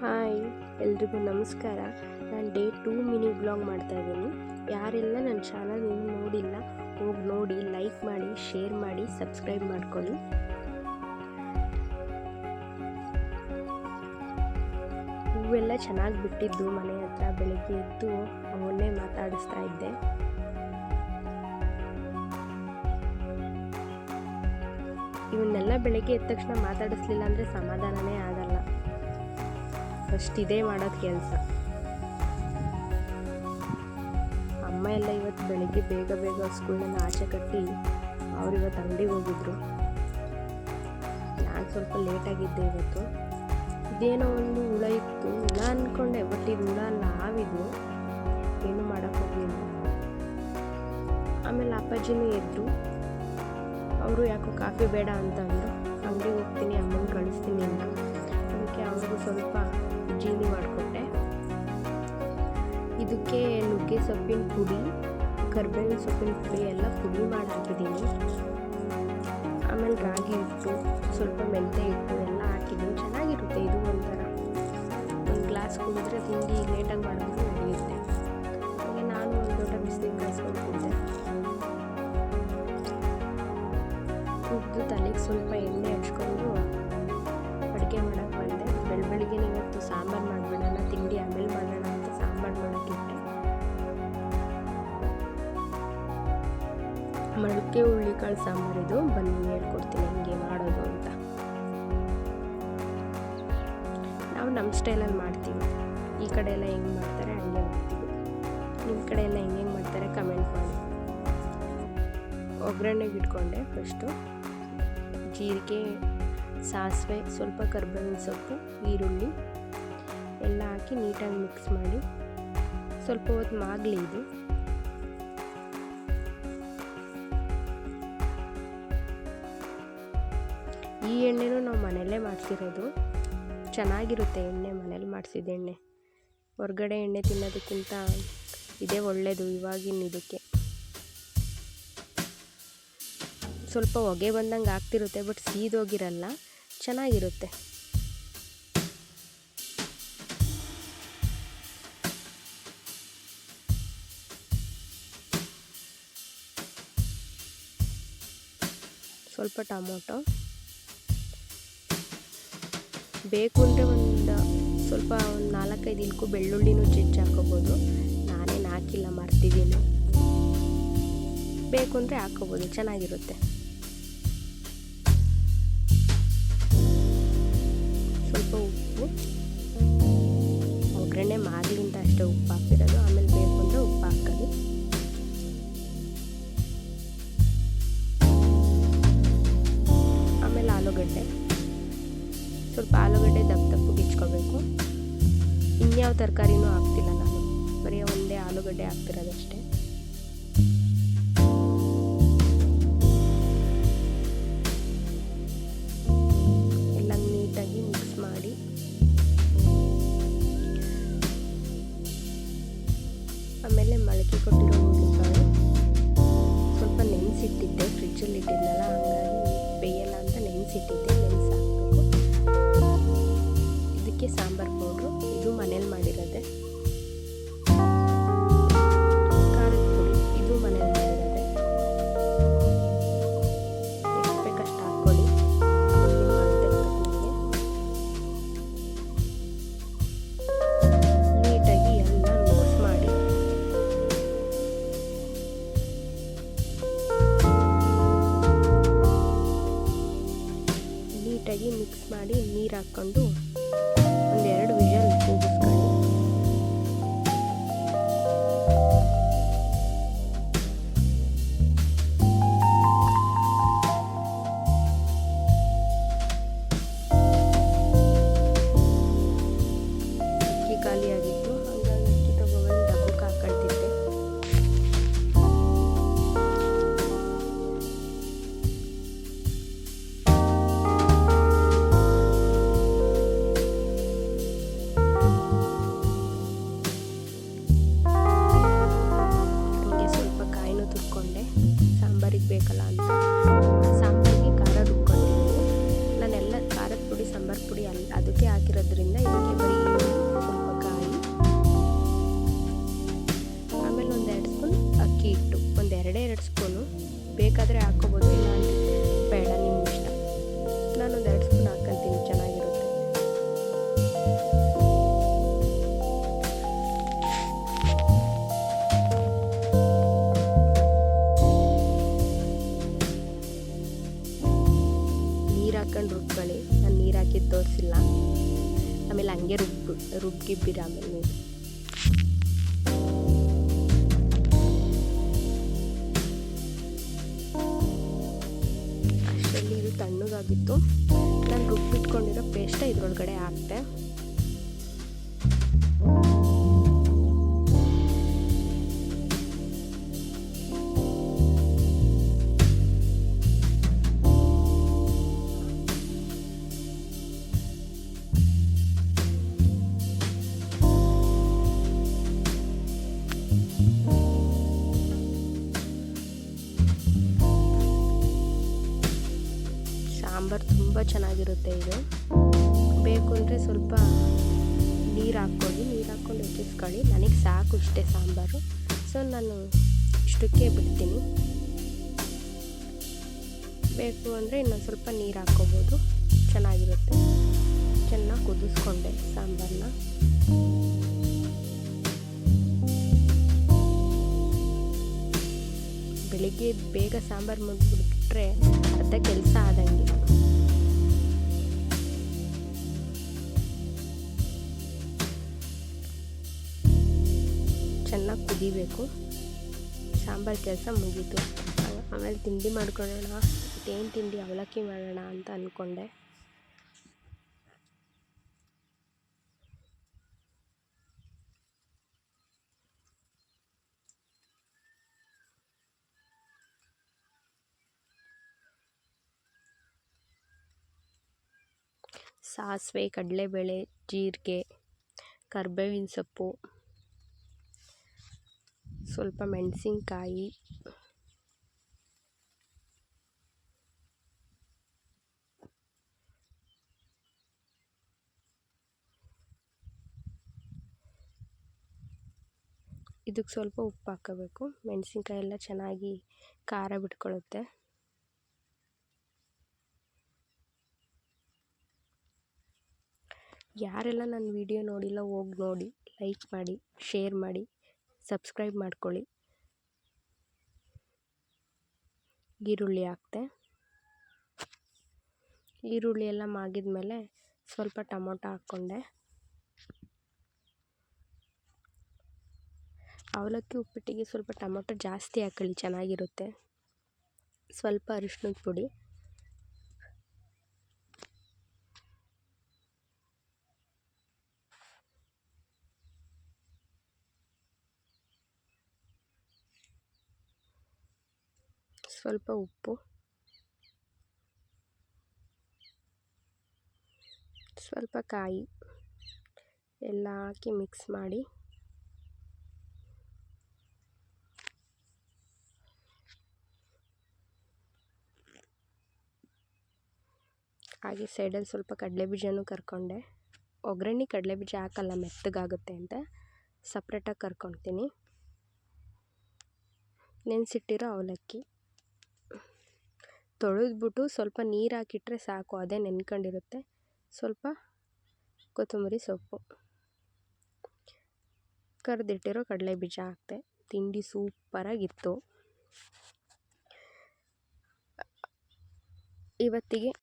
Hi, ಎಲ್ರಿಗೂ ನಮಸ್ಕಾರ. ನಾನು ಡೇ 2 ಮಿನಿ ಬ್ಲಾಗ್ ಮಾಡ್ತಾಯಿದ್ದೀನಿ. ಯಾರೆಲ್ಲ ನನ್ನ ಚಾನಲ್ ಇನ್ನೂ ನೋಡಿಲ್ಲ ಹೋಗಿ ನೋಡಿ, ಲೈಕ್ ಮಾಡಿ, ಶೇರ್ ಮಾಡಿ, ಸಬ್ಸ್ಕ್ರೈಬ್ ಮಾಡ್ಕೊಳ್ಳಿ. ಹೂವೆಲ್ಲ ಚೆನ್ನಾಗಿ ಬಿಟ್ಟಿದ್ದು ಮನೆ ಹತ್ರ. ಬೆಳಗ್ಗೆ ಎದ್ದು ಅವನ್ನೇ ಮಾತಾಡಿಸ್ತಾ ಇದ್ದೆ. ಇವನ್ನೆಲ್ಲ ಬೆಳಗ್ಗೆ ಎದ್ದ ತಕ್ಷಣ ಮಾತಾಡಿಸ್ಲಿಲ್ಲ ಅಂದರೆ ಸಮಾಧಾನನೇ ಆಗಲ್ಲ. ಫಸ್ಟ್ ಇದೇ ಮಾಡೋದು ಕೆಲಸ. ಅಮ್ಮ ಎಲ್ಲ ಇವತ್ತು ಬೆಳಗ್ಗೆ ಬೇಗ ಸ್ಕೂಲನ್ನು ಆಚೆ ಕಟ್ಟಿ ಅವ್ರು ಇವತ್ತು ಅಂಗಡಿಗೆ ಹೋಗಿದ್ರು. ನಾನು ಸ್ವಲ್ಪ ಲೇಟಾಗಿದ್ದೆ ಇವತ್ತು. ಇದೇನೋ ಒಂದು ಹುಳ ಇತ್ತು, ಹುಳ ಅಂದ್ಕೊಂಡೆ, ಬಟ್ ಇದು ಹುಳ ಅಲ್ಲ, ಹಾವಿದು. ಏನು ಮಾಡೋಕ್ಕೆ ಹೋಗಲಿಲ್ಲ. ಆಮೇಲೆ ಅಪ್ಪಾಜಿನೂ ಎದ್ರು. ಅವರು ಯಾಕೋ ಕಾಫಿ ಬೇಡ ಅಂತಂದರು. ಅಂಗಡಿಗೆ ಹೋಗ್ತೀನಿ, ಅಮ್ಮನ ಕಳಿಸ್ತೀನಿ ಅಂತ. ಅದಕ್ಕೆ ಅವ್ರಿಗೂ ಸ್ವಲ್ಪ ಜೀನಿ ಮಾಡಿಕೊಟ್ಟೆ. ಇದಕ್ಕೆ ನುಗ್ಗೆ ಸೊಪ್ಪಿನ ಪುಡಿ, ಕರ್ಬೇವಿನ ಸೊಪ್ಪಿನ ಪುಡಿ ಎಲ್ಲ ಪುಡಿ ಮಾಡಿ ಹಾಕಿದ್ದೀನಿ. ಆಮೇಲೆ ರಾಗಿ ಹಿಟ್ಟು, ಸ್ವಲ್ಪ ಮೆಂತ್ಯ ಹಿಟ್ಟು ಎಲ್ಲ ಹಾಕಿದ್ದೀನಿ. ಚೆನ್ನಾಗಿರುತ್ತೆ ಇದು. ಒಂಥರ ಒಂದು ಗ್ಲಾಸ್ ಕುಡಿದ್ರೆ ತಿಂಡಿ ಲೇಟಾಗಿ ಮಾಡಿದ್ರು ನಡೆಯುತ್ತೆ. ಹಾಗೆ ನಾನು ಒಂದು ಲೋಟ ಬಿಸಿನೀರು ಕಾಯಿಸ್ಕೊಂಡು ಕುಡಿದೆ. ಕುಡಿದು ತಲೆಗೆ ಸ್ವಲ್ಪ ಎಣ್ಣೆ ಹಚ್ಕೊಂಡು ಅಡುಗೆ ಮಾಡೋಕ್ಕೆ ಬಂದೆ. ಬೆಳಗ್ಗೆ ಇವತ್ತು ಸಾಂಬಾರು ಮಾಡಿಬಿಡೋಣ, ತಿಂಡಿ ಆಮೇಲೆ ಮಾಡೋಣ ಅಂತ ಸಾಂಬಾರು ಮಾಡೋಕ್ಕಿಟ್ಟೆ. ಮಡಕೆ ಹುಳ್ಳಿಕಾಳು ಸಾಂಬಾರಿದು. ಬನ್ನಿ ಹೇಳ್ಕೊಡ್ತೀನಿ ಹೆಂಗೆ ಮಾಡೋದು ಅಂತ. ನಾವು ನಮ್ಮ ಸ್ಟೈಲಲ್ಲಿ ಮಾಡ್ತೀವಿ. ಈ ಕಡೆ ಎಲ್ಲ ಹೆಂಗೆ ಮಾಡ್ತಾರೆ ಹಂಗೆ ಮಾಡ್ತೀವಿ. ನಿಮ್ಮ ಕಡೆ ಎಲ್ಲ ಹೆಂಗೆ ಮಾಡ್ತಾರೆ ಕಮೆಂಟ್ ಮಾಡಿ. ಒಗ್ಗರಣೆಗೆ ಇಟ್ಕೊಂಡೆ. ಫಸ್ಟು ಜೀರಿಗೆ, ಸಾಸಿವೆ, ಸ್ವಲ್ಪ ಕರ್ಬೇವಿನ ಸೊಪ್ಪು, ಈರುಳ್ಳಿ ಎಲ್ಲ ಹಾಕಿ ನೀಟಾಗಿ ಮಿಕ್ಸ್ ಮಾಡಿ ಸ್ವಲ್ಪ ಹೊತ್ತು ಮಾಗಲಿ ಇದು. ಈ ಎಣ್ಣೆನೂ ನಾವು ಮನೆಯಲ್ಲೇ ಮಾಡಿಸಿರೋದು. ಚೆನ್ನಾಗಿರುತ್ತೆ ಎಣ್ಣೆ, ಮನೇಲಿ ಮಾಡಿಸಿದ ಎಣ್ಣೆ. ಹೊರಗಡೆ ಎಣ್ಣೆ ತಿನ್ನೋದಕ್ಕಿಂತ ಇದೇ ಒಳ್ಳೆಯದು ಇವಾಗಿನ ಇದಕ್ಕೆ. ಸ್ವಲ್ಪ ಹೊಗೆ ಬಂದಂಗೆ ಆಗ್ತಿರುತ್ತೆ, ಬಟ್ ಸೀದೋಗಿರಲ್ಲ, ಚೆನ್ನಾಗಿರುತ್ತೆ. ಸ್ವಲ್ಪ ಟೊಮೊಟೊ ಬೇಕು ಅಂದರೆ ಸ್ವಲ್ಪ ಒಂದು 4-5 ಇಲ್ಕು ಬೆಳ್ಳುಳ್ಳಿನೂ ಜಜ್ಜಿ ಹಾಕೋಬೋದು. ನಾನೇನು ಹಾಕಿಲ್ಲ, ಮರ್ತಿದ್ದೀನಿ. ಬೇಕು ಅಂದರೆ ಹಾಕೋಬೋದು, ಚೆನ್ನಾಗಿರುತ್ತೆ. ಸ್ವಲ್ಪ ಉಪ್ಪು, ಒಗ್ಗರಣೆ ಮಾಗಲಿಂದ ಅಷ್ಟೇ ಉಪ್ಪು ಹಾಕಿರೋದು. ಆಮೇಲೆ ಬೇಕು ಅಂದರೆ ಉಪ್ಪು ಹಾಕೋದು. ಆಮೇಲೆ ಆಲೂಗಡ್ಡೆ, ಸ್ವಲ್ಪ ಆಲೂಗಡ್ಡೆ ದಪ್ಪಗೆ ಇಚ್ಕೋಬೇಕು. ಇನ್ಯಾವ ತರಕಾರಿನೂ ಹಾಕ್ತಿಲ್ಲ ನಾನು, ಬರೀ ಒಂದೇ ಆಲೂಗಡ್ಡೆ ಹಾಕ್ತಿರೋದಷ್ಟೇ. ಎಲ್ಲ ನೀಟಾಗಿ ಮಿಕ್ಸ್ ಮಾಡಿ ಆಮೇಲೆ ಮೊಳಕೆ ಕೊಟ್ಟಿರೋ ಹುಳ್ಳಿಕಾಳು ಸ್ವಲ್ಪ ನೆನೆಸಿಟ್ಟಿದ್ದೆ. ಫ್ರಿಜ್ಜಲ್ಲಿ ಇಟ್ಟಿದ್ನಲ್ಲ, ಹಂಗಾಗಿ ಬೇಯಲ್ಲ ಅಂತ ನೆನೆಸಿಟ್ಟಿದ್ದೆ. ನೆನೆಸಾಕಬೇಕು. ಇದಕ್ಕೆ ಸಾಂಬಾರು ಪೌಡ್ರು, ಇದು ಮನೇಲಿ ಮಾಡಿರೋದೆ. ಖಾರದ ಪುಡಿ, ಇದು ಮನೇಲಿ ಮಾಡಿರೋದೆ. ಎಷ್ಟು ಬೇಕಷ್ಟು ಹಾಕ್ಕೊಳ್ಳಿ. ನೀಟಾಗಿ ಎಲ್ಲ ಮಿಕ್ಸ್ ಮಾಡಿ ನೀರು ಹಾಕ್ಕೊಂಡು ಒಂದು 2 ವಿಷಲ್ ಕೂಗಿಸ್ಕೊಳ್ಳಿ. ಅಕ್ಕಿ ಖಾಲಿಯಾಗಿತ್ತು, ಹಾಗಾಗಿ ಅಕ್ಕಿ ತಗೊಬಂದು ಡಬ್ಬಕ್ಕೆ ಹಾಕೊಳ್ತಿದ್ದೆ. ಬೇಕಾದರೆ ಹಾಕ್ಕೋಬೋದು, ಇಲ್ಲ ಅಂದರೆ ಬೇಡ ನಿಮ್ಮ ಇಷ್ಟ. ನಾನೊಂದು 2 ಸ್ಪೂನ್ ಹಾಕ್ಕೊಂತೀನಿ, ಚೆನ್ನಾಗಿರುತ್ತೆ. ನೀರು ಹಾಕ್ಕೊಂಡು ರುಬ್ಕೊಳ್ಳಿ, ನಾನು ನೀರು ಹಾಕಿದ್ದು ತೋರಿಸಿಲ್ಲ. ಆಮೇಲೆ ಹಂಗೆ ರುಬ್ಗಿಬ್ಬಿರಿ ಆಮೇಲೆ ನೀವು. ಅಷ್ಟರಲ್ಲಿ ಇದು ತಣ್ಣಗಾಗಿತ್ತು. ನಾನು ರುಬ್ಬಿಟ್ಕೊಂಡಿರೋ ಪೇಸ್ಟ ಇದ್ರೊಳಗಡೆ ಹಾಕ್ತೆ. ಸಾಂಬಾರು ತುಂಬ ಚೆನ್ನಾಗಿರುತ್ತೆ ಇದು. ಬೇಕು ಅಂದರೆ ಸ್ವಲ್ಪ ನೀರು ಹಾಕ್ಕೊಳ್ಳಿ, ನೀರು ಹಾಕ್ಕೊಂಡು ಹೆಚ್ಚಿಸ್ಕೊಳ್ಳಿ. ನನಗೆ ಸಾಕು ಇಷ್ಟೇ ಸಾಂಬಾರು, ಸೊ ನಾನು ಇಷ್ಟಕ್ಕೆ ಬಿಡ್ತೀನಿ. ಬೇಕು ಅಂದರೆ ಇನ್ನೊಂದು ಸ್ವಲ್ಪ ನೀರು ಹಾಕ್ಕೋಬೋದು, ಚೆನ್ನಾಗಿರುತ್ತೆ. ಚೆನ್ನಾಗಿ ಕುದಿಸ್ಕೊಂಡೆ ಸಾಂಬಾರನ್ನ. ಬೆಳಿಗ್ಗೆ ಬೇಗ ಸಾಂಬಾರು ಮಾಡಿಬಿಟ್ರೆ ಅರ್ಧ ಕೆಲಸ ಆದಂಗೆ. ಚೆನ್ನಾಗಿ ಕುದಿಬೇಕು. ಸಾಂಬಾರು ಕೆಲಸ ಮುಗೀತು. ಆಮೇಲೆ ತಿಂಡಿ ಮಾಡ್ಕೊಳ್ಳೋಣ. ಏನು ತಿಂಡಿ, ಅವಲಕ್ಕಿ ಮಾಡೋಣ ಅಂತ ಅಂದ್ಕೊಂಡೆ. ಸಾಸಿವೆ, ಕಡಲೆಬೇಳೆ, ಜೀರಿಗೆ, ಕರಿಬೇವಿನ ಸೊಪ್ಪು, ಸ್ವಲ್ಪ ಮೆಣಸಿನ್ಕಾಯಿ, ಇದಕ್ಕೆ ಸ್ವಲ್ಪ ಉಪ್ಪು ಹಾಕೋಬೇಕು. ಮೆಣಸಿನ್ಕಾಯಿ ಎಲ್ಲ ಚೆನ್ನಾಗಿ ಖಾರ ಬಿಟ್ಕೊಳ್ಳುತ್ತೆ. ಯಾರೆಲ್ಲ ನನ್ನ ವಿಡಿಯೋ ನೋಡಿಲ್ಲ ಹೋಗಿ ನೋಡಿ, ಲೈಕ್ ಮಾಡಿ, ಶೇರ್ ಮಾಡಿ, ಸಬ್ಸ್ಕ್ರೈಬ್ ಮಾಡ್ಕೊಳ್ಳಿ. ಈರುಳ್ಳಿ ಹಾಕ್ತೆ. ಈರುಳ್ಳಿ ಎಲ್ಲ ಮಾಗಿದ ಮೇಲೆ ಸ್ವಲ್ಪ ಟೊಮೊಟೊ ಹಾಕ್ಕೊಂಡೆ. ಅವಲಕ್ಕಿ ಉಪ್ಪಿಟ್ಟಿಗೆ ಸ್ವಲ್ಪ ಟೊಮೊಟೊ ಜಾಸ್ತಿ ಹಾಕೊಳ್ಳಿ, ಚೆನ್ನಾಗಿರುತ್ತೆ. ಸ್ವಲ್ಪ ಅರಿಶಿನದ ಪುಡಿ, ಸ್ವಲ್ಪ ಉಪ್ಪು, ಸ್ವಲ್ಪ ಕಾಯಿ ಎಲ್ಲ ಹಾಕಿ ಮಿಕ್ಸ್ ಮಾಡಿ ಹಾಗೆ ಸೈಡಲ್ಲಿ ಸ್ವಲ್ಪ ಕಡಲೆಬೀಜನೂ ಕರ್ಕೊಂಡೆ. ಒಗ್ಗರಣೆ ಕಡಲೆಬೀಜ ಹಾಕಲ್ಲ, ಮೆತ್ತಗಾಗುತ್ತೆ ಅಂತ ಸಪ್ರೇಟಾಗಿ ಕರ್ಕೊತೀನಿ. ನೆನೆಸಿಟ್ಟಿರೋ ಅವಲಕ್ಕಿ ತೊಳೆದ್ಬಿಟ್ಟು ಸ್ವಲ್ಪ ನೀರು ಹಾಕಿಟ್ರೆ ಸಾಕು, ಅದೇ ನೆನ್ಕೊಂಡಿರುತ್ತೆ. ಸ್ವಲ್ಪ ಕೊತ್ತಂಬರಿ ಸೊಪ್ಪು, ಕರೆದಿಟ್ಟಿರೋ ಕಡಲೆಬೀಜ ಹಾಕ್ತೆ. ತಿಂಡಿ ಸೂಪರಾಗಿತ್ತು. ಇವತ್ತಿಗೆ